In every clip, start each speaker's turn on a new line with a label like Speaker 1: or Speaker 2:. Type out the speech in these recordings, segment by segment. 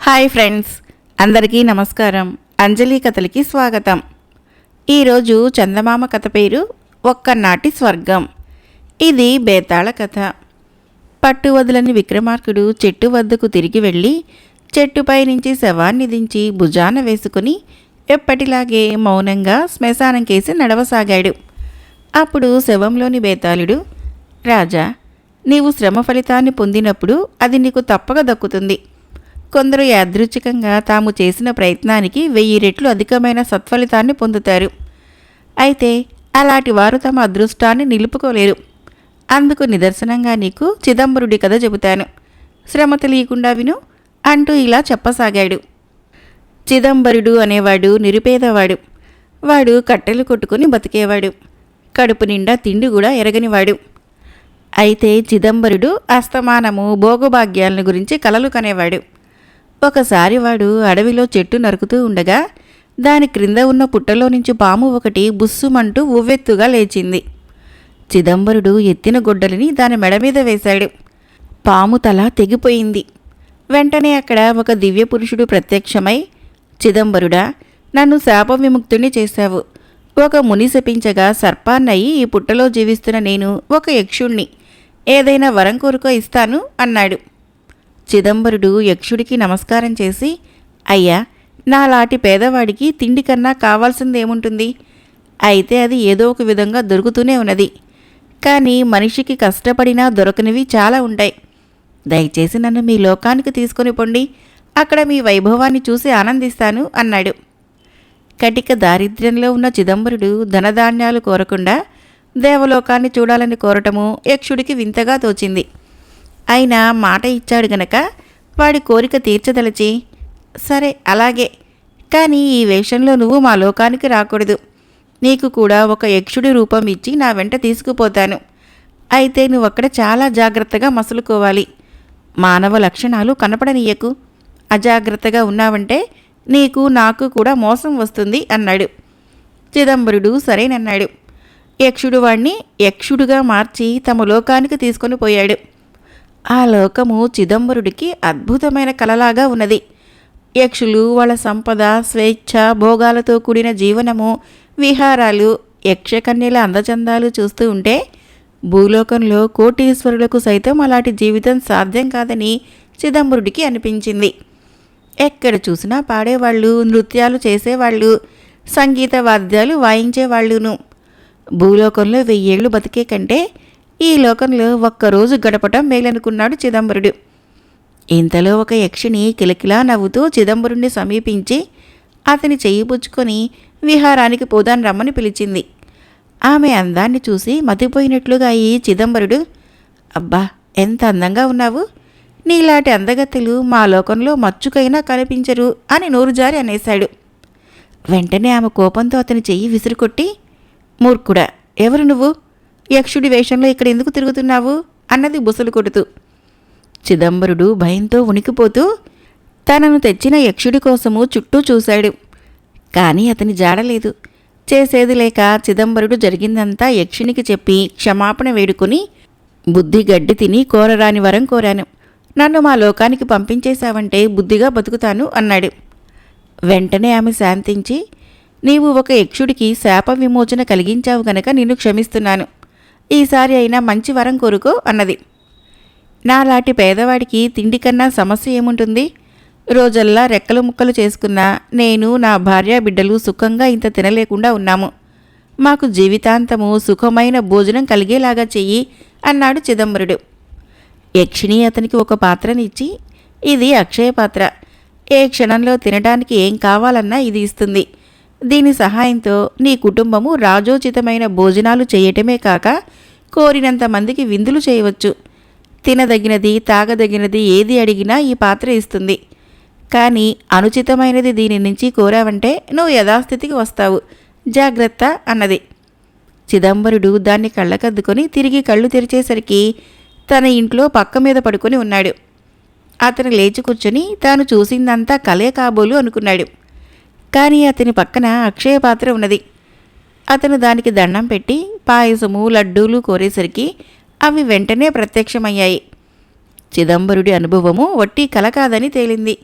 Speaker 1: Hi friends, అందరికీ నమస్కారం. అంజలి కథలకి స్వాగతం. ఈరోజు చందమామ కథ పేరు ఒక్కనాటి స్వర్గం. ఇది బేతాళ కథ. పట్టు వదలని విక్రమార్కుడు చెట్టు వద్దకు తిరిగి వెళ్ళి చెట్టుపై నుంచి శవాన్ని దించి భుజాన వేసుకుని ఎప్పటిలాగే మౌనంగా శ్మశానం కేసి నడవసాగాడు. అప్పుడు శవంలోని బేతాళుడు, రాజా, నీవు శ్రమ ఫలితాన్ని పొందినప్పుడు అది నీకు తప్పక దక్కుతుంది. కొందరు యాదృచ్ఛికంగా తాము చేసిన ప్రయత్నానికి 1000 రెట్లు అధికమైన సత్ఫలితాన్ని పొందుతారు. అయితే అలాంటి వారు తమ అదృష్టాన్ని నిలుపుకోలేరు. అందుకు నిదర్శనంగా నీకు చిదంబరుడి కథ చెబుతాను. శ్రమ తెలియకుండా విను అంటూ ఇలా చెప్పసాగాడు. చిదంబరుడు అనేవాడు నిరుపేదవాడు. వాడు కట్టెలు కొట్టుకుని బతికేవాడు. కడుపు నిండా తిండి కూడా ఎరగనివాడు. అయితే చిదంబరుడు అస్తమానము భోగభాగ్యాలను గురించి కలలు కనేవాడు. ఒకసారి వాడు అడవిలో చెట్టు నరుకుతూ ఉండగా దాని క్రింద ఉన్న పుట్టలో నుంచి పాము ఒకటి బుస్సుమంటూ ఉవ్వెత్తుగా లేచింది. చిదంబరుడు ఎత్తిన గొడ్డలిని దాని మెడ మీద వేశాడు. పాము తల తెగిపోయింది. వెంటనే అక్కడ ఒక దివ్య పురుషుడు ప్రత్యక్షమై, చిదంబరుడా, నన్ను శాప విముక్తుని చేశావు. ఒక ముని శపించగా సర్పాన్నయి ఈ పుట్టలో జీవిస్తున్న నేను ఒక యక్షుణ్ణి. ఏదైనా వరం కోరుకో ఇస్తాను అన్నాడు. చిదంబరుడు యక్షుడికి నమస్కారం చేసి, అయ్యా, నాలాంటి పేదవాడికి తిండి కన్నా కావాల్సిందేముంటుంది? అయితే అది ఏదో ఒక విధంగా దొరుకుతూనే ఉన్నది. కానీ మనిషికి కష్టపడినా దొరకనివి చాలా ఉంటాయి. దయచేసి నన్ను మీ లోకానికి తీసుకొని పొండి. అక్కడ మీ వైభవాన్ని చూసి ఆనందిస్తాను అన్నాడు. కటిక దారిద్ర్యంలో ఉన్న చిదంబరుడు ధనధాన్యాలు కోరకుండా దేవలోకాన్ని చూడాలని కోరటము యక్షుడికి వింతగా తోచింది. అయినా మాట ఇచ్చాడు గనక వాడి కోరిక తీర్చదలచి, సరే అలాగే, కానీ ఈ వేషంలో నువ్వు మా లోకానికి రాకూడదు. నీకు కూడా ఒక యక్షుడి రూపం ఇచ్చి నా వెంట తీసుకుపోతాను. అయితే నువ్వక్కడ చాలా జాగ్రత్తగా మసులుకోవాలి. మానవ లక్షణాలు కనపడనీయకు. అజాగ్రత్తగా ఉన్నావంటే నీకు నాకు కూడా మోసం వస్తుంది అన్నాడు. చిదంబరుడు సరేనన్నాడు. యక్షుడు వాణ్ణి యక్షుడుగా మార్చి తమ లోకానికి తీసుకొని పోయాడు. ఆ లోకము చిదంబరుడికి అద్భుతమైన కలలాగా ఉన్నది. యక్షులు వాళ్ళ సంపద, స్వేచ్ఛ, భోగాలతో కూడిన జీవనము, విహారాలు, యక్షకన్యల అందచందాలు చూస్తూ ఉంటే భూలోకంలో కోటీశ్వరులకు సైతం అలాంటి జీవితం సాధ్యం కాదని చిదంబరుడికి అనిపించింది. ఎక్కడ చూసినా పాడేవాళ్ళు, నృత్యాలు చేసేవాళ్ళు, సంగీత వాద్యాలు వాయించేవాళ్ళును. భూలోకంలో 1000 ఏళ్ళు బతికే కంటే ఈ లోకంలో ఒక్కరోజు గడపటం మేలనుకున్నాడు చిదంబరుడు. ఇంతలో ఒక యక్షిణి కిలకిలా నవ్వుతూ చిదంబరుణ్ణి సమీపించి అతని చెయ్యి పుచ్చుకొని విహారానికి పోదాన్ రమ్మని పిలిచింది. ఆమె అందాన్ని చూసి మతిపోయినట్లుగా ఈ చిదంబరుడు, అబ్బా, ఎంత అందంగా ఉన్నావు! నీలాంటి అందగత్తెలు మా లోకంలో మచ్చుకైనా కనిపించరు అని నోరుజారి అనేశాడు. వెంటనే ఆమె కోపంతో అతని చెయ్యి విసురుకొట్టి, మూర్ఖుడా, ఎవరు నువ్వు? యక్షుడి వేషంలో ఇక్కడ ఎందుకు తిరుగుతున్నావు అన్నది బుసలు కొడుతూ. చిదంబరుడు భయంతో ఉనికిపోతూ తనను తెచ్చిన యక్షుడి కోసము చుట్టూ చూశాడు. కానీ అతని జాడలేదు. చేసేది లేక చిదంబరుడు జరిగిందంతా యక్షునికి చెప్పి క్షమాపణ వేడుకొని, బుద్ధి గడ్డి తిని కోరరాని వరం కోరాను. నన్ను మా లోకానికి పంపించేశావంటే బుద్ధిగా బతుకుతాను అన్నాడు. వెంటనే ఆమె శాంతించి, నీవు ఒక యక్షుడికి శాప విమోచన కలిగించావు గనక నిన్ను క్షమిస్తున్నాను. ఈసారి అయినా మంచి వరం కోరుకో అన్నది. నాలాంటి పేదవాడికి తిండి కన్నా సమస్య ఏముంటుంది? రోజల్లా రెక్కలు ముక్కలు చేసుకున్నా నేను, నా భార్య, బిడ్డలు సుఖంగా ఇంత తినలేకుండా ఉన్నాము. మాకు జీవితాంతము సుఖమైన భోజనం కలిగేలాగా చెయ్యి అన్నాడు చిదంబరుడు. యక్షిణి అతనికి ఒక పాత్రనిచ్చి, ఇది అక్షయ పాత్ర. ఏ క్షణంలో తినడానికి ఏం కావాలన్నా ఇది ఇస్తుంది. దీని సహాయంతో నీ కుటుంబము రాజోచితమైన భోజనాలు చేయటమే కాక కోరినంత మందికి విందులు చేయవచ్చు. తినదగినది, తాగదగినది ఏది అడిగినా ఈ పాత్ర ఇస్తుంది. కానీ అనుచితమైనది దీని నుంచి కోరావంటే నువ్వు యథాస్థితికి వస్తావు. జాగ్రత్త అన్నది. చిదంబరుడు దాన్ని కళ్ళకద్దుకొని తిరిగి కళ్ళు తెరిచేసరికి తన ఇంట్లో పక్క మీద పడుకొని ఉన్నాడు. అతను లేచి కూర్చొని తాను చూసిందంతా కలే కాబోలు అనుకున్నాడు. కానీ అతని పక్కన అక్షయ పాత్ర ఉన్నది. అతను దానికి దండం పెట్టి పాయసము, లడ్డూలు కోరేసరికి అవి వెంటనే ప్రత్యక్షమయ్యాయి. చిదంబరుడి అనుభవము వట్టి కల కాదని తేలింది.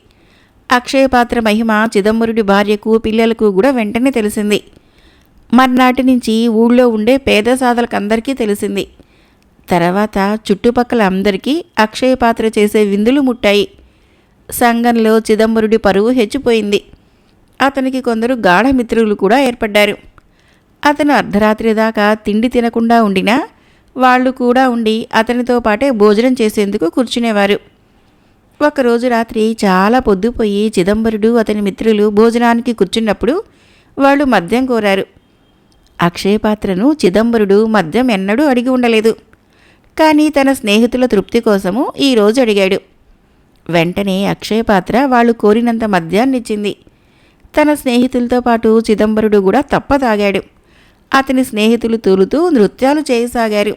Speaker 1: అక్షయపాత్ర మహిమ చిదంబరుడి భార్యకు పిల్లలకు కూడా వెంటనే తెలిసింది. మర్నాటి నుంచి ఊళ్ళో ఉండే పేద సాధలకందరికీ తెలిసింది. తర్వాత చుట్టుపక్కల అందరికీ అక్షయపాత్ర చేసే విందులు ముట్టాయి. సంఘంలో చిదంబరుడి పరువు హెచ్చిపోయింది. అతనికి కొందరు గాఢమిత్రులు కూడా ఏర్పడ్డారు. అతను అర్ధరాత్రి దాకా తిండి తినకుండా ఉండినా వాళ్ళు కూడా ఉండి అతనితో పాటే భోజనం చేసేందుకు కూర్చునేవారు. ఒకరోజు రాత్రి చాలా పొద్దుపోయి చిదంబరుడు అతని మిత్రులు భోజనానికి కూర్చున్నప్పుడు వాళ్ళు మద్యం కోరారు. అక్షయపాత్రను చిదంబరుడు మద్యం ఎన్నడూ అడిగి ఉండలేదు. కానీ తన స్నేహితుల తృప్తి కోసము ఈరోజు అడిగాడు. వెంటనే అక్షయపాత్ర వాళ్ళు కోరినంత మద్యాన్నిచ్చింది. తన స్నేహితులతో పాటు చిదంబరుడు కూడా తప్పతాగాడు. అతని స్నేహితులు తూలుతూ నృత్యాలు చేయసాగారు.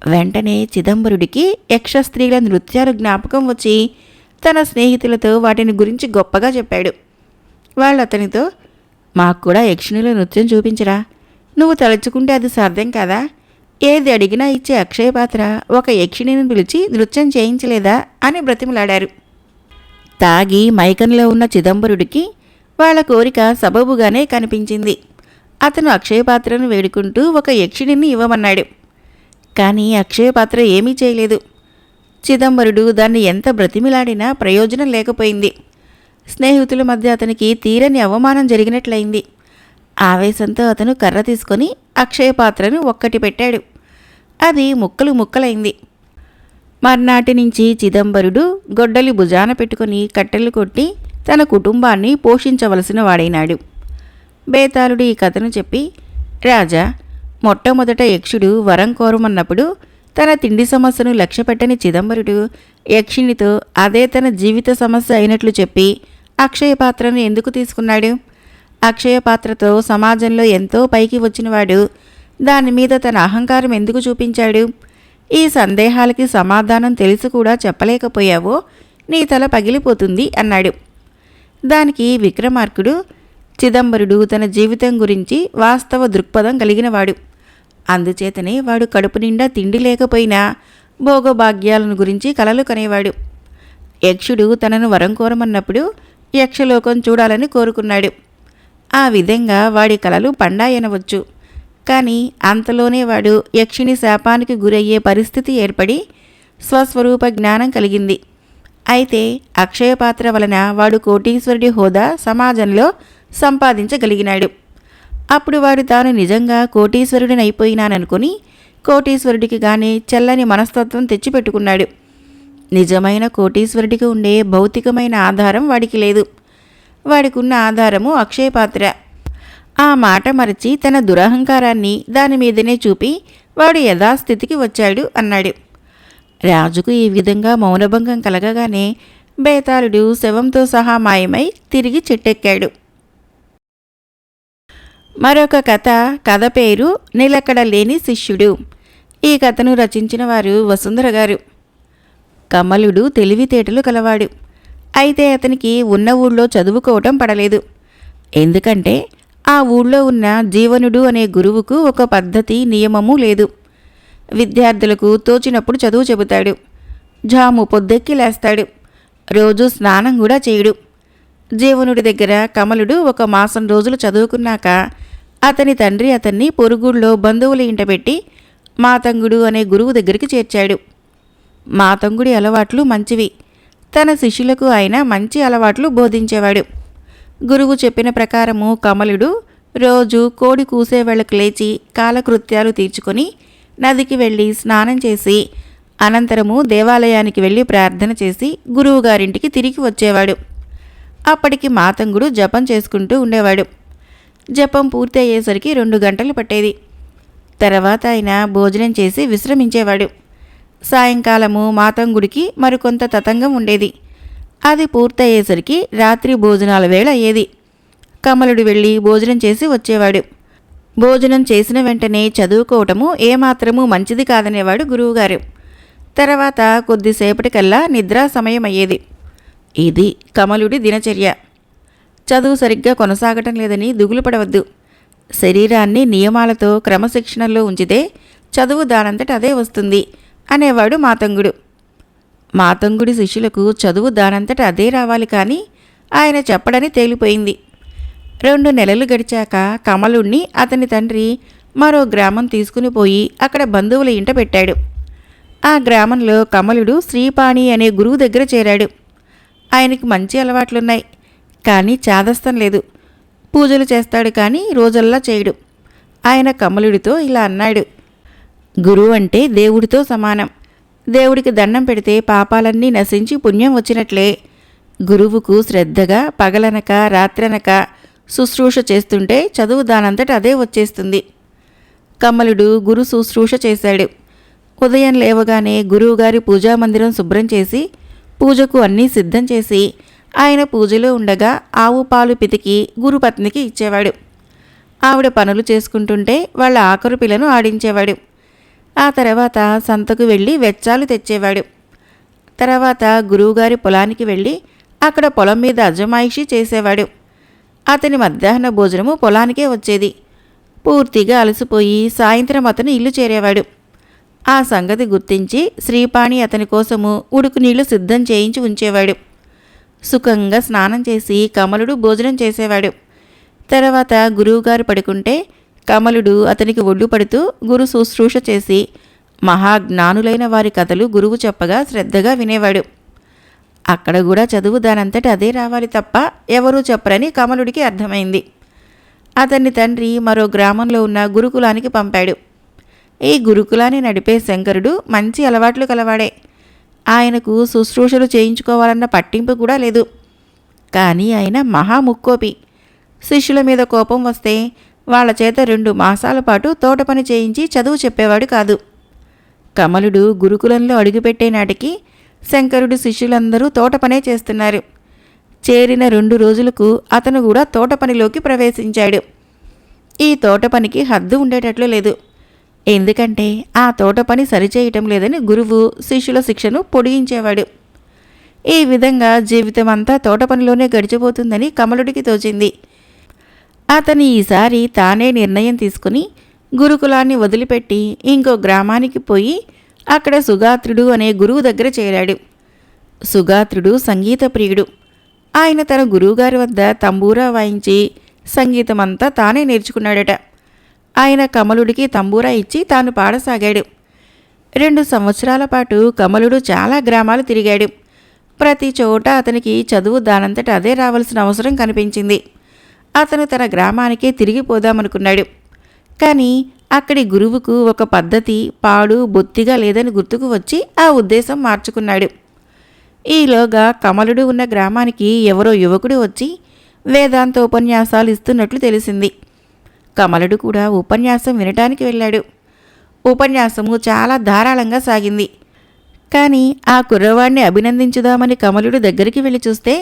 Speaker 1: వెంటనే చిదంబరుడికి యక్షస్త్రీల నృత్యాలు జ్ఞాపకం వచ్చి తన స్నేహితులతో వాటిని గురించి గొప్పగా చెప్పాడు. వాళ్ళు అతనితో, మాకు కూడా యక్షిణుల నృత్యం చూపించరా, నువ్వు తలుచుకుంటే అది సాధ్యం కాదా, ఏది అడిగినా ఇచ్చే అక్షయపాత్ర ఒక యక్షిణిని పిలిచి నృత్యం చేయించలేదా అని బ్రతిమలాడారు. తాగి మైకంలో ఉన్న చిదంబరుడికి వాళ్ళ కోరిక సబబుగానే కనిపించింది. అతను అక్షయపాత్రను వేడుకుంటూ ఒక యక్షిణిని ఇవ్వమన్నాడు. కానీ అక్షయపాత్ర ఏమీ చేయలేదు. చిదంబరుడు దాన్ని ఎంత బ్రతిమిలాడినా ప్రయోజనం లేకపోయింది. స్నేహితుల మధ్య అతనికి తీరని అవమానం జరిగినట్లయింది. ఆవేశంతో అతను కర్ర తీసుకొని అక్షయపాత్రను ఒక్కటి పెట్టాడు. అది ముక్కలు ముక్కలైంది. మర్నాటి నుంచి చిదంబరుడు గొడ్డలి భుజాన పెట్టుకుని కట్టెలు కొట్టి తన కుటుంబాన్ని పోషించవలసిన వాడైనాడు. బేతాళుడు ఈ కథను చెప్పి, రాజా, మొట్టమొదట యక్షుడు వరం కోరమన్నప్పుడు తన తిండి సమస్యను లక్ష్యపెట్టని చిదంబరుడు యక్షిణితో అదే తన జీవిత సమస్య అయినట్లు చెప్పి అక్షయపాత్రను ఎందుకు తీసుకున్నాడు? అక్షయపాత్రతో సమాజంలో ఎంతో పైకి వచ్చినవాడు దానిమీద తన అహంకారం ఎందుకు చూపించాడు? ఈ సందేహాలకి సమాధానం తెలిసి కూడా చెప్పలేకపోయావో నీ తల పగిలిపోతుంది అన్నాడు. దానికి విక్రమార్కుడు, చిదంబరుడు తన జీవితం గురించి వాస్తవ దృక్పథం కలిగినవాడు. అందుచేతనే వాడు కడుపు నిండా తిండి లేకపోయినా భోగభాగ్యాలను గురించి కలలు కనేవాడు. యక్షుడు తనను వరం కోరమన్నప్పుడు యక్షలోకం చూడాలని కోరుకున్నాడు. ఆ విధంగా వాడి కలలు పండాయనవచ్చు. కానీ అంతలోనే వాడు యక్షిణి శాపానికి గురయ్యే పరిస్థితి ఏర్పడి స్వస్వరూప జ్ఞానం కలిగింది. అయితే అక్షయపాత్ర వలన వాడు కోటీశ్వరుడి హోదా సమాజంలో సంపాదించగలిగినాడు. అప్పుడు వాడు తాను నిజంగా కోటీశ్వరుడినైపోయినాననుకుని కోటీశ్వరుడికి గాని చెల్లని మనస్తత్వం తెచ్చిపెట్టుకున్నాడు. నిజమైన కోటీశ్వరుడికి ఉండే భౌతికమైన ఆధారం వాడికి లేదు. వాడికున్న ఆధారము అక్షయపాత్ర. ఆ మాట మరచి తన దురహంకారాన్ని దానిమీదనే చూపి వాడు యథాస్థితికి వచ్చాడు అన్నాడు. రాజుకు ఈ విధంగా మౌనభంగం కలగగానే బేతాళుడు శవంతో సహా మాయమై తిరిగి చెట్టెక్కాడు. మరొక కథ పేరు నిలకడ లేని శిష్యుడు. ఈ కథను రచించిన వారు వసుంధర గారు. కమలుడు తెలివితేటలు కలవాడు. అయితే అతనికి ఉన్న ఊళ్ళో చదువుకోవటం పడలేదు. ఎందుకంటే ఆ ఊళ్ళో ఉన్న జీవనుడు అనే గురువుకు ఒక పద్ధతి నియమము లేదు. విద్యార్థులకు తోచినప్పుడు చదువు చెబుతాడు. జాము పొద్దెక్కి లేస్తాడు. రోజు స్నానం కూడా చేయడు. జీవనుడి దగ్గర కమలుడు 1 మాసం రోజులు చదువుకున్నాక అతని తండ్రి అతన్ని పొరుగుళ్ళో బంధువుల ఇంట పెట్టి మాతంగుడు అనే గురువు దగ్గరికి చేర్చాడు. మాతంగుడి అలవాట్లు మంచివి. తన శిష్యులకు ఆయన మంచి అలవాట్లు బోధించేవాడు. గురువు చెప్పిన ప్రకారము కమలుడు రోజు కోడి కూసే వేళకు లేచి కాలకృత్యాలు తీర్చుకొని నదికి వెళ్ళి స్నానం చేసి అనంతరము దేవాలయానికి వెళ్ళి ప్రార్థన చేసి గురువుగారింటికి తిరిగి వచ్చేవాడు. అప్పటికి మాతంగుడు జపం చేసుకుంటూ ఉండేవాడు. జపం పూర్తి అయ్యేసరికి 2 గంటలు పట్టేది. తర్వాత ఆయన భోజనం చేసి విశ్రమించేవాడు. సాయంకాలము మాతంగుడికి మరికొంత తతంగం ఉండేది. అది పూర్తయ్యేసరికి రాత్రి భోజనాల వేళ అయ్యేది. కమలుడు వెళ్ళి భోజనం చేసి వచ్చేవాడు. భోజనం చేసిన వెంటనే చదువుకోవటము ఏమాత్రమూ మంచిది కాదనేవాడు గురువుగారు. తర్వాత కొద్దిసేపటికల్లా నిద్రా సమయం అయ్యేది. ఇది కమలుడి దినచర్య. చదువు సరిగ్గా కొనసాగటం లేదని దిగులు పడవద్దు. శరీరాన్ని నియమాలతో క్రమశిక్షణలో ఉంచితే చదువు దానంతట అదే వస్తుంది అనేవాడు మాతంగుడు. మాతంగుడి శిష్యులకు చదువు దానంతట అదే రావాలి కానీ ఆయన చెప్పడని తేలిపోయింది. 2 నెలలు గడిచాక కమలుణ్ణి అతని తండ్రి మరో గ్రామం తీసుకుని పోయి అక్కడ బంధువుల ఇంట పెట్టాడు. ఆ గ్రామంలో కమలుడు శ్రీపాణి అనే గురువు దగ్గర చేరాడు. ఆయనకి మంచి అలవాట్లున్నాయి, కానీ చాదస్తం లేదు. పూజలు చేస్తాడు కానీ రోజల్లా చేయడు. ఆయన కమలుడితో ఇలా అన్నాడు: గురువు అంటే దేవుడితో సమానం. దేవుడికి దండం పెడితే పాపాలన్నీ నశించి పుణ్యం వచ్చినట్లే. గురువుకు శ్రద్ధగా పగలనక రాత్రనక శుశ్రూష చేస్తుంటే చదువు దానంతట అదే వచ్చేస్తుంది. కమలుడు గురు శుశ్రూష చేశాడు. ఉదయం లేవగానే గురువుగారి పూజామందిరం శుభ్రం చేసి పూజకు అన్నీ సిద్ధం చేసి ఆయన పూజలో ఉండగా ఆవు పాలు పితికి గురుపత్నికి ఇచ్చేవాడు. ఆవిడ పనులు చేసుకుంటుంటే వాళ్ళ ఆఖరు పిల్లను ఆడించేవాడు. ఆ తర్వాత సంతకు వెళ్ళి వెచ్చాలు తెచ్చేవాడు. తర్వాత గురువుగారి పొలానికి వెళ్ళి అక్కడ పొలం మీద అజమాయిషీ చేసేవాడు. అతని మధ్యాహ్న భోజనము పొలానికే వచ్చేది. పూర్తిగా అలసిపోయి సాయంత్రం అతను ఇల్లు చేరేవాడు. ఆ సంగతి గుర్తించి శ్రీపాణి అతని కోసము ఉడుకు నీళ్లు సిద్ధం చేయించి ఉంచేవాడు. సుఖంగా స్నానం చేసి కమలుడు భోజనం చేసేవాడు. తర్వాత గురువుగారు పడుకుంటే కమలుడు అతనికి ఒడ్డు పడుతూ గురు శుశ్రూష చేసి మహాజ్ఞానులైన వారి కథలు గురువు చెప్పగా శ్రద్ధగా వినేవాడు. అక్కడ కూడా చదువు దానంతట అదే రావాలి తప్ప ఎవరూ చెప్పరని కమలుడికి అర్థమైంది. అతన్ని తండ్రి మరో గ్రామంలో ఉన్న గురుకులానికి పంపాడు. ఈ గురుకులాన్ని నడిపే శంకరుడు మంచి అలవాట్లు కలవాడే. ఆయనకు శుశ్రూషలు చేయించుకోవాలన్న పట్టింపు కూడా లేదు. కానీ ఆయన మహాముక్కోపి. శిష్యుల మీద కోపం వస్తే వాళ్ళ చేత 2 మాసాల పాటు తోట పని చేయించి చదువు చెప్పేవాడు కాదు. కమలుడు గురుకులంలో అడుగుపెట్టే నాటికి శంకరుడు శిష్యులందరూ తోట పనే చేస్తున్నారు. చేరిన 2 రోజులకు అతను కూడా తోట పనిలోకి ప్రవేశించాడు. ఈ తోట పనికి హద్దు ఉండేటట్లు లేదు. ఎందుకంటే ఆ తోట పని సరిచేయటం లేదని గురువు శిష్యుల శిక్షను పొడిగించేవాడు. ఈ విధంగా జీవితం అంతా తోట పనిలోనే గడిచిపోతుందని కమలుడికి తోచింది. అతను ఈసారి తానే నిర్ణయం తీసుకుని గురుకులాన్ని వదిలిపెట్టి ఇంకో గ్రామానికి పోయి అక్కడ సుగాత్రుడు అనే గురువు దగ్గర చేరాడు. సుగాత్రుడు సంగీత ప్రియుడు. ఆయన తన గురువుగారి వద్ద తంబూరా వాయించి సంగీతమంతా తానే నేర్చుకున్నాడట. ఆయన కమలుడికి తంబూరా ఇచ్చి తాను పాడసాగాడు. 2 సంవత్సరాల పాటు కమలుడు చాలా గ్రామాలు తిరిగాడు. ప్రతి చోట అతనికి చదువు దానంతట అదే రావాల్సిన అవసరం కనిపించింది. అతను తన గ్రామానికే తిరిగిపోదామనుకున్నాడు. కానీ అక్కడి గురువుకు ఒక పద్ధతి పాడు బొత్తిగా లేదని గుర్తుకు వచ్చి ఆ ఉద్దేశం మార్చుకున్నాడు. ఈలోగా కమలుడు ఉన్న గ్రామానికి ఎవరో యువకుడు వచ్చి వేదాంత ఉపన్యాసాలు ఇస్తున్నట్లు తెలిసింది. కమలుడు కూడా ఉపన్యాసం వినటానికి వెళ్ళాడు. ఉపన్యాసము చాలా ధారాళంగా సాగింది. కానీ ఆ కుర్రవాణ్ణి అభినందించుదామని కమలుడు దగ్గరికి వెళ్ళి చూస్తే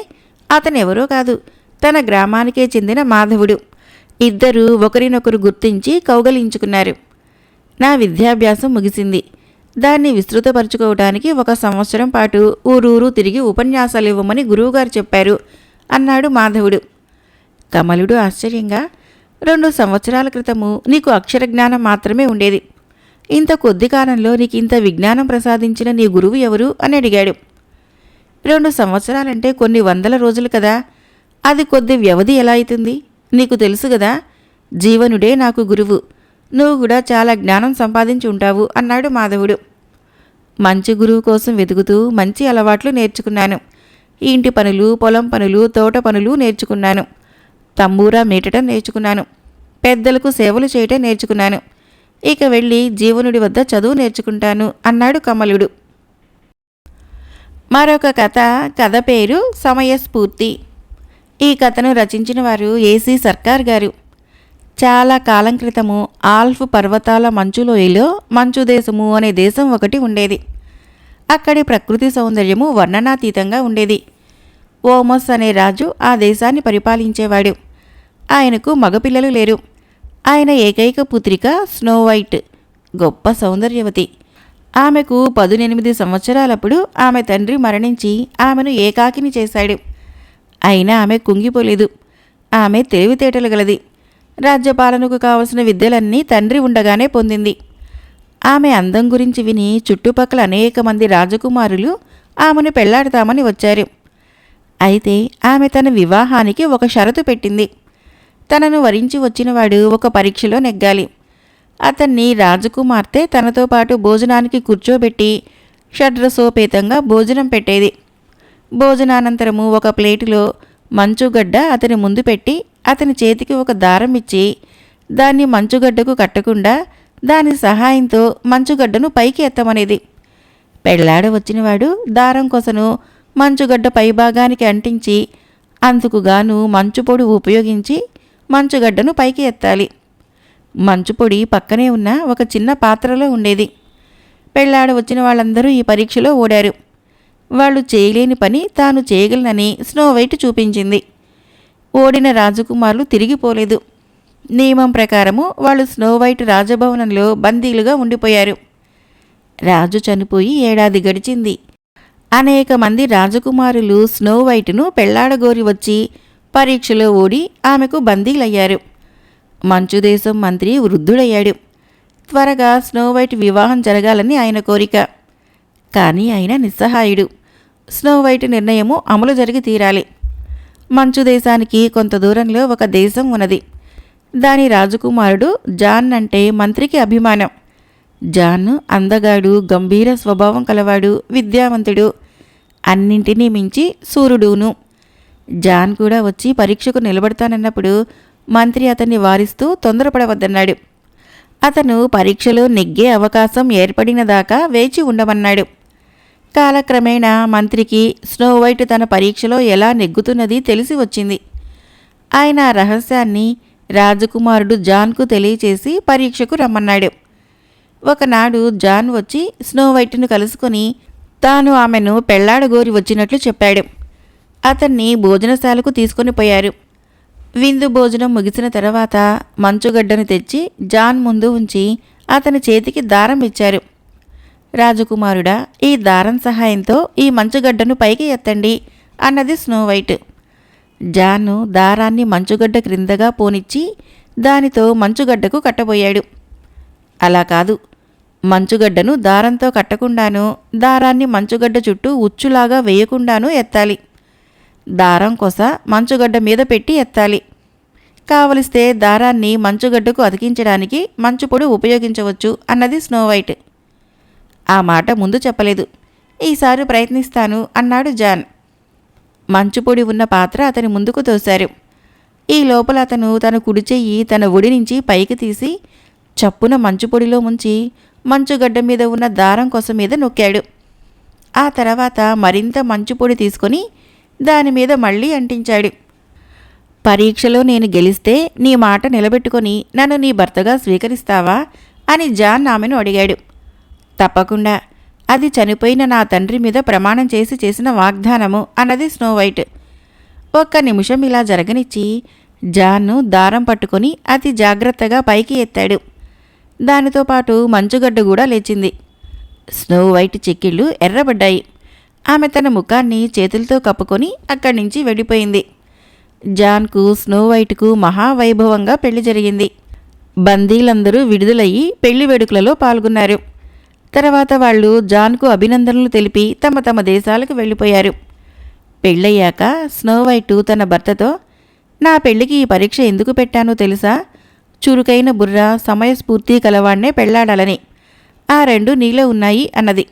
Speaker 1: అతనెవరో కాదు, తన గ్రామానికే చెందిన మాధవుడు. ఇద్దరూ ఒకరినొకరు గుర్తించి కౌగలించుకున్నారు. నా విద్యాభ్యాసం ముగిసింది. దాన్ని విస్తృతపరుచుకోవటానికి 1 సంవత్సరం పాటు ఊరూరు తిరిగి ఉపన్యాసాలు ఇవ్వమని గురువుగారు చెప్పారు అన్నాడు మాధవుడు. కమలుడు ఆశ్చర్యంగా, 2 సంవత్సరాల క్రితము నీకు అక్షరజ్ఞానం మాత్రమే ఉండేది. ఇంత కొద్ది కాలంలో నీకు ఇంత విజ్ఞానం ప్రసాదించిన నీ గురువు ఎవరు అని అడిగాడు. 2 సంవత్సరాలంటే కొన్ని వందల రోజులు కదా, అది కొద్ది వ్యవధి ఎలా అవుతుంది? నీకు తెలుసు కదా, జీవనుడే నాకు గురువు. నువ్వు కూడా చాలా జ్ఞానం సంపాదించి ఉంటావు అన్నాడు మాధవుడు. మంచి గురువు కోసం వెతుకుతూ మంచి అలవాట్లు నేర్చుకున్నాను. ఇంటి పనులు, పొలం పనులు, తోట పనులు నేర్చుకున్నాను. తంబూరా మీటటం నేర్చుకున్నాను. పెద్దలకు సేవలు చేయటం నేర్చుకున్నాను. ఇక వెళ్ళి జీవనుడి వద్ద చదువు నేర్చుకుంటాను అన్నాడు కమలుడు. మరొక కథ పేరు సమయస్ఫూర్తి. ఈ కథను రచించిన వారు ఏసీ సర్కార్ గారు. చాలా కాలం క్రితము ఆల్ఫ్ పర్వతాల మంచులోయలో మంచుదేశము అనే దేశం ఒకటి ఉండేది. అక్కడి ప్రకృతి సౌందర్యము వర్ణనాతీతంగా ఉండేది. ఓమస్ అనే రాజు ఆ దేశాన్ని పరిపాలించేవాడు. ఆయనకు మగపిల్లలు లేరు. ఆయన ఏకైక పుత్రిక స్నోవైట్, గొప్ప సౌందర్యవతి. ఆమెకు 18 సంవత్సరాలప్పుడు ఆమె తండ్రి మరణించి ఆమెను ఏకాకిని చేశాడు. అయినా ఆమె కుంగిపోలేదు. ఆమె తెలివితేటలు గలది. రాజ్యపాలనకు కావలసిన విద్యలన్నీ తండ్రి ఉండగానే పొందింది. ఆమె అందం గురించి విని చుట్టుపక్కల అనేక మంది రాజకుమారులు ఆమెను పెళ్లాడతామని వచ్చారు. అయితే ఆమె తన వివాహానికి ఒక షరతు పెట్టింది. తనను వరించి వచ్చినవాడు ఒక పరీక్షలో నెగ్గాలి. అతన్ని రాజకుమార్తె తనతో పాటు భోజనానికి కూర్చోబెట్టి షడ్రసోపేతంగా భోజనం పెట్టేది. భోజనానంతరము ఒక ప్లేటులో మంచుగడ్డ అతని ముందు పెట్టి అతని చేతికి ఒక దారం ఇచ్చి దాన్ని మంచుగడ్డకు కట్టకుండా దాని సహాయంతో మంచుగడ్డను పైకి ఎత్తమనేది. పెళ్లాడ వచ్చినవాడు దారం కొసను మంచుగడ్డ పైభాగానికి అంటించి అందుకుగాను మంచుపొడి ఉపయోగించి మంచుగడ్డను పైకి ఎత్తాలి. మంచుపొడి పక్కనే ఉన్న ఒక చిన్న పాత్రలో ఉండేది. పెళ్లాడ వచ్చిన వాళ్ళందరూ ఈ పరీక్షలో ఓడారు. వాళ్ళు చేయలేని పని తాను చేయగలనని స్నోవైట్ చూపించింది. ఓడిన రాజకుమారులు తిరిగిపోలేదు. నియమం ప్రకారము వాళ్ళు స్నోవైట్ రాజభవనంలో బందీలుగా ఉండిపోయారు. రాజు చనిపోయి ఏడాది గడిచింది. అనేక మంది రాజకుమారులు స్నోవైట్ను పెళ్లాడగోరి వచ్చి పరీక్షలో ఓడి ఆమెకు బందీలయ్యారు. మంచుదేశం మంత్రి వృద్ధుడయ్యాడు. త్వరగా స్నోవైట్ వివాహం జరగాలని ఆయన కోరిక. కానీ ఆయన నిస్సహాయుడు. స్నోవైట్ నిర్ణయము అమలు జరిగి తీరాలి. మంచు దేశానికి కొంత దూరంలో ఒక దేశం ఉన్నది. దాని రాజకుమారుడు జాన్ అంటే మంత్రికి అభిమానం. జాన్ అందగాడు, గంభీర స్వభావం కలవాడు, విద్యావంతుడు, అన్నింటినీ మించి సూర్యుడును. జాన్ కూడా వచ్చి పరీక్షకు నిలబడతానన్నప్పుడు మంత్రి అతన్ని వారిస్తూ తొందరపడవద్దన్నాడు. అతను పరీక్షలో నెగ్గే అవకాశం ఏర్పడిన దాకా వేచి ఉండమన్నాడు. కాలక్రమేణా మంత్రికి స్నోవైట్ తన పరీక్షలో ఎలా నెగ్గుతున్నది తెలిసి వచ్చింది. ఆయన ఆ రహస్యాన్ని రాజకుమారుడు జాన్కు తెలియచేసి పరీక్షకు రమ్మన్నాడు. ఒకనాడు జాన్ వచ్చి స్నోవైట్ను కలుసుకొని తాను ఆమెను పెళ్లాడగోరి వచ్చినట్లు చెప్పాడు. అతన్ని భోజనశాలకు తీసుకొని పోయారు. విందు భోజనం ముగిసిన తర్వాత మంచుగడ్డను తెచ్చి జాన్ ముందు ఉంచి అతని చేతికి దారం ఇచ్చారు. రాజకుమారుడా, ఈ దారం సహాయంతో ఈ మంచుగడ్డను పైకి ఎత్తండి అన్నది స్నోవైట్. జాను దారాన్ని మంచుగడ్డ క్రిందగా పోనిచ్చి దానితో మంచుగడ్డకు కట్టబోయాడు. అలా కాదు, మంచుగడ్డను దారంతో కట్టకుండాను దారాన్ని మంచుగడ్డ చుట్టూ ఉచ్చులాగా వేయకుండానూ ఎత్తాలి. దారం కొస మంచుగడ్డ మీద పెట్టి ఎత్తాలి. కావలిస్తే దారాన్ని మంచుగడ్డకు అతికించడానికి మంచుపొడి ఉపయోగించవచ్చు అన్నది స్నోవైట్. ఆ మాట ముందు చెప్పలేదు. ఈసారి ప్రయత్నిస్తాను అన్నాడు జాన్. మంచుపొడి ఉన్న పాత్ర అతని ముందుకు తోశారు. ఈ లోపల అతను తన కుడి చెయ్యి తన ఒడి నుంచి పైకి తీసి చప్పున మంచుపొడిలో ముంచి మంచుగడ్డ మీద ఉన్న దారం కొస మీద నొక్కాడు. ఆ తర్వాత మరింత మంచుపొడి తీసుకొని దానిమీద మళ్ళీ అంటించాడు. పరీక్షలో నేను గెలిస్తే నీ మాట నిలబెట్టుకొని నన్ను నీ భర్తగా స్వీకరిస్తావా అని జాన్ ఆమెను అడిగాడు. తప్పకుండా, అది చనిపోయిన నా తండ్రి మీద ప్రమాణం చేసి చేసిన వాగ్దానము అన్నది స్నోవైట్. ఒక్క నిమిషం ఇలా జరగనిచ్చి జాన్ను దారం పట్టుకొని అతి జాగ్రత్తగా పైకి ఎత్తాడు. దానితో పాటు మంచుగడ్డ కూడా లేచింది. స్నోవైట్ చెక్కిళ్ళు ఎర్రబడ్డాయి. ఆమె తన ముఖాన్ని చేతులతో కప్పుకొని అక్కడి నుంచి వెళ్ళిపోయింది. జాన్కు స్నోవైట్కు మహావైభవంగా పెళ్లి జరిగింది. బందీలందరూ విడుదలయ్యి పెళ్లి వేడుకలలో పాల్గొన్నారు. తర్వాత వాళ్ళు జాన్కు అభినందనలు తెలిపి తమ తమ దేశాలకు వెళ్ళిపోయారు. పెళ్ళయ్యాక స్నోవైటు తన భర్తతో, నా పెళ్లికి ఈ పరీక్ష ఎందుకు పెట్టానో తెలుసా? చురుకైన బుర్ర, సమయస్ఫూర్తి కలవాణ్ణే పెళ్లాడాలని. ఆ రెండు నీలో ఉన్నాయి అన్నది.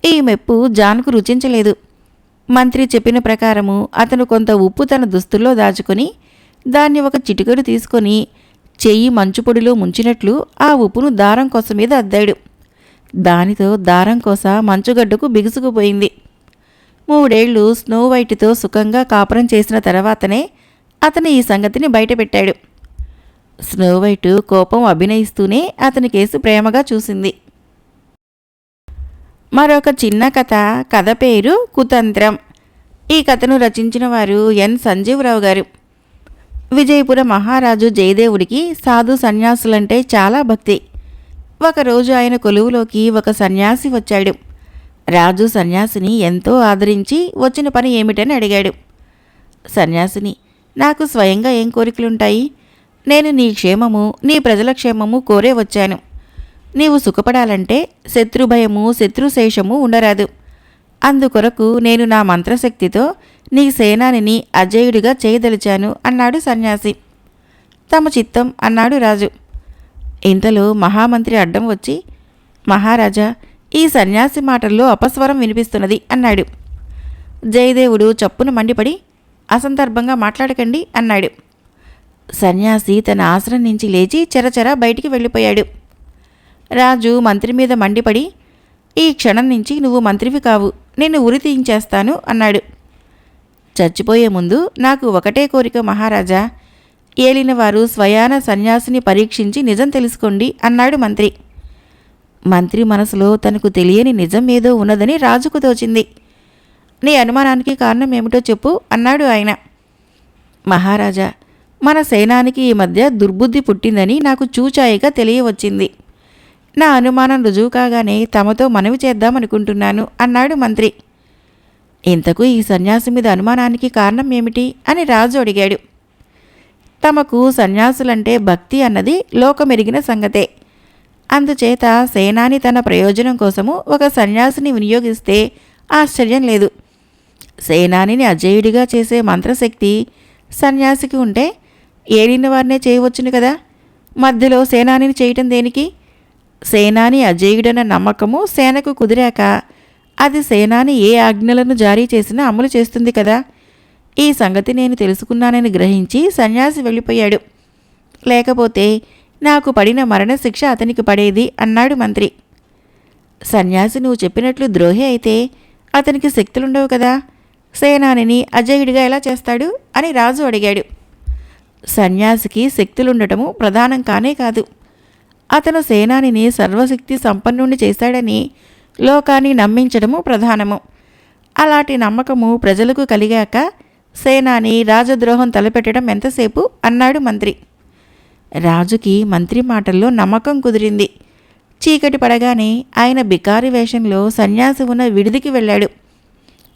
Speaker 1: ఈ మెప్పు జాన్కు రుచించలేదు. మంత్రి చెప్పిన ప్రకారము అతను కొంత ఉప్పు తన దుస్తుల్లో దాచుకొని దాన్ని ఒక చిటికెడు తీసుకొని చెయ్యి మంచుపొడిలో ముంచినట్లు ఆ ఉప్పును దారం కొస మీద అద్దాడు. దానితో దారం కొస మంచుగడ్డకు బిగుసుకుపోయింది. 3 ఏళ్లు స్నోవైట్తో సుఖంగా కాపురం చేసిన తర్వాతనే అతను ఈ సంగతిని బయటపెట్టాడు. స్నోవైట్ కోపం అభినయిస్తూనే అతని కేసు ప్రేమగా చూసింది. మరొక చిన్న కథ పేరు కుతంత్రం. ఈ కథను రచించిన వారు ఎన్ సంజీవరావు గారు. విజయపుర మహారాజు జయదేవుడికి సాధు సన్యాసులంటే చాలా భక్తి. ఒకరోజు ఆయన కొలువులోకి ఒక సన్యాసి వచ్చాడు. రాజు సన్యాసిని ఎంతో ఆదరించి వచ్చిన పని ఏమిటని అడిగాడు. సన్యాసిని, నాకు స్వయంగా ఏం కోరికలుంటాయి? నేను నీ క్షేమము, నీ ప్రజల క్షేమము కోరే వచ్చాను. నీవు సుఖపడాలంటే శత్రుభయము, శత్రుశేషము ఉండరాదు. అందుకొరకు నేను నా మంత్రశక్తితో నీ సేనానిని అజేయుడిగా చేయదలిచాను అన్నాడు సన్యాసి. తమ చిత్తం అన్నాడు రాజు. ఇంతలో మహామంత్రి అడ్డం వచ్చి, మహారాజా, ఈ సన్యాసి మాటల్లో అపస్వరం వినిపిస్తున్నది అన్నాడు. జయదేవుడు చప్పున మండిపడి, అసందర్భంగా మాట్లాడకండి అన్నాడు. సన్యాసి తన ఆసనం నుంచి లేచి చెరచెర బయటికి వెళ్ళిపోయాడు. రాజు మంత్రి మీద మండిపడి, ఈ క్షణం నుంచి నువ్వు మంత్రివి కావు, నిన్ను ఉరి తీయించేస్తాను అన్నాడు. చచ్చిపోయే ముందు నాకు ఒకటే కోరిక మహారాజా, ఏలినవారు స్వయాన సన్యాసిని పరీక్షించి నిజం తెలుసుకోండి అన్నాడు మంత్రి. మంత్రి మనసులో తనకు తెలియని నిజం ఏదో ఉన్నదని రాజుకు తోచింది. నీ అనుమానానికి కారణం ఏమిటో చెప్పు అన్నాడు ఆయన. మహారాజా, మన సేనానికి ఈ మధ్య దుర్బుద్ధి పుట్టిందని నాకు చూచాయిగా తెలియవచ్చింది. నా అనుమానం రుజువు కాగానే తమతో మనవి చేద్దామనుకుంటున్నాను అన్నాడు మంత్రి. ఇంతకు ఈ సన్యాసి మీద అనుమానానికి కారణం ఏమిటి అని రాజు అడిగాడు. తమకు సన్యాసులంటే భక్తి అన్నది లోకమెరిగిన సంగతే. అందుచేత సేనాని తన ప్రయోజనం కోసము ఒక సన్యాసిని వినియోగిస్తే ఆశ్చర్యం లేదు. సేనానిని అజేయుడిగా చేసే మంత్రశక్తి సన్యాసికి ఉంటే ఏలిన వారినే చేయవచ్చును కదా, మధ్యలో సేనానిని చేయటం దేనికి? సేనాని అజేయుడన్న నమ్మకము సేనకు కుదిరాక అది సేనాని ఏ ఆజ్ఞలను జారీ చేసినా అమలు చేస్తుంది కదా. ఈ సంగతి నేను తెలుసుకున్నానని గ్రహించి సన్యాసి వెళ్ళిపోయాడు. లేకపోతే నాకు పడిన మరణశిక్ష అతనికి పడేది అన్నాడు మంత్రి. సన్యాసి నువ్వు చెప్పినట్లు ద్రోహి అయితే అతనికి శక్తులుండవు కదా, సేనానిని అజేయుడిగా ఎలా చేస్తాడు అని రాజు అడిగాడు. సన్యాసికి శక్తులుండటము ప్రధానం కానే కాదు. అతను సేనానిని సర్వశక్తి సంపన్నుణ్ణి చేశాడని లోకాన్ని నమ్మించడము ప్రధానము. అలాంటి నమ్మకము ప్రజలకు కలిగాక సేనాని రాజద్రోహం తలపెట్టడం ఎంతసేపు అన్నాడు మంత్రి. రాజుకి మంత్రి మాటల్లో నమ్మకం కుదిరింది. చీకటి పడగానే ఆయన బికారి వేషంలో సన్యాసి ఉన్న విడిదికి వెళ్ళాడు.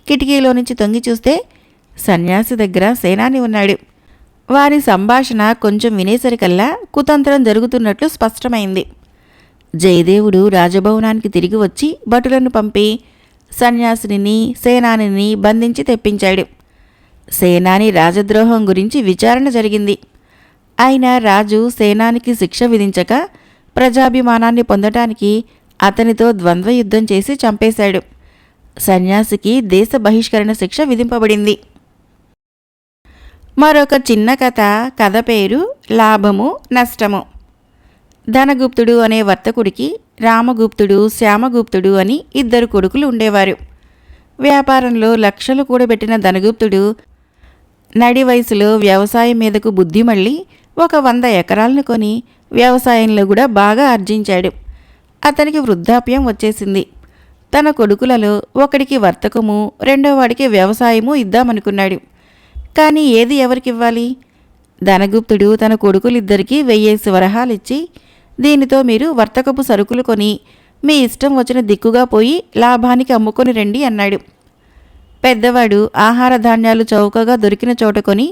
Speaker 1: కిటికీలో నుంచి తొంగి చూస్తే సన్యాసి దగ్గర సేనాని ఉన్నాడు. వారి సంభాషణ కొంచెం వినేసరికల్లా కుతంత్రం జరుగుతున్నట్లు స్పష్టమైంది. జయదేవుడు రాజభవనానికి తిరిగి వచ్చి భటులను పంపి సన్యాసిని సేనానిని బంధించి తెప్పించాడు. సేనాని రాజద్రోహం గురించి విచారణ జరిగింది. అయినా రాజు సేనానికి శిక్ష విధించక ప్రజాభిమానాన్ని పొందటానికి అతనితో ద్వంద్వయుద్ధం చేసి చంపేశాడు. సన్యాసికి దేశ బహిష్కరణ శిక్ష విధింపబడింది. మరొక చిన్న కథ పేరు లాభము నష్టము. ధనగుప్తుడు అనే వర్తకుడికి రామగుప్తుడు శ్యామగుప్తుడు అని 2 కొడుకులు ఉండేవారు. వ్యాపారంలో లక్షలు కూడబెట్టిన ధనగుప్తుడు నడి వయసులో వ్యవసాయం మీదకు బుద్ధి మళ్ళీ 100 ఎకరాలను కొని వ్యవసాయంలో కూడా బాగా ఆర్జించాడు. అతనికి వృద్ధాప్యం వచ్చేసింది. తన కొడుకులలో ఒకడికి వర్తకము, రెండోవాడికి వ్యవసాయము ఇద్దామనుకున్నాడు. కానీ ఏది ఎవరికివ్వాలి? ధనగుప్తుడు తన కొడుకులిద్దరికీ 1000 వరహాలిచ్చి, దీనితో మీరు వర్తకపు సరుకులు కొని మీ ఇష్టం వచ్చిన దిక్కుగా పోయి లాభానికి అమ్ముకొని రండి అన్నాడు. పెద్దవాడు ఆహార ధాన్యాలు చౌకగా దొరికిన చోట కొని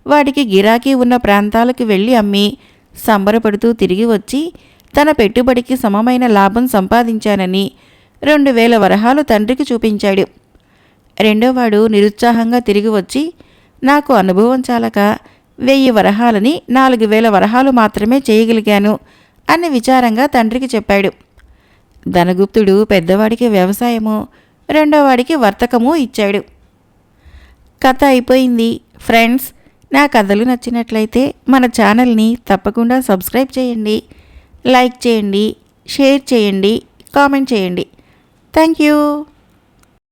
Speaker 1: వాటికి గిరాకీ ఉన్న ప్రాంతాలకు వెళ్ళి అమ్మి సంబరపడుతూ తిరిగి వచ్చి తన పెట్టుబడికి సమమైన లాభం సంపాదించానని 2000 వరహాలు తండ్రికి చూపించాడు. రెండోవాడు నిరుత్సాహంగా తిరిగి వచ్చి నాకు అనుభవం చాలక 1000 వరహాలని 4000 వరహాలు మాత్రమే చేయగలిగాను అని విచారంగా తండ్రికి చెప్పాడు. ధనగుప్తుడు పెద్దవాడికి వ్యవసాయము, రెండోవాడికి వర్తకము ఇచ్చాడు. కథ అయిపోయింది. ఫ్రెండ్స్, నా కథలు నచ్చినట్లయితే మన ఛానల్ని తప్పకుండా సబ్స్క్రైబ్ చేయండి, లైక్ చేయండి, షేర్ చేయండి, కామెంట్ చేయండి. Thank you.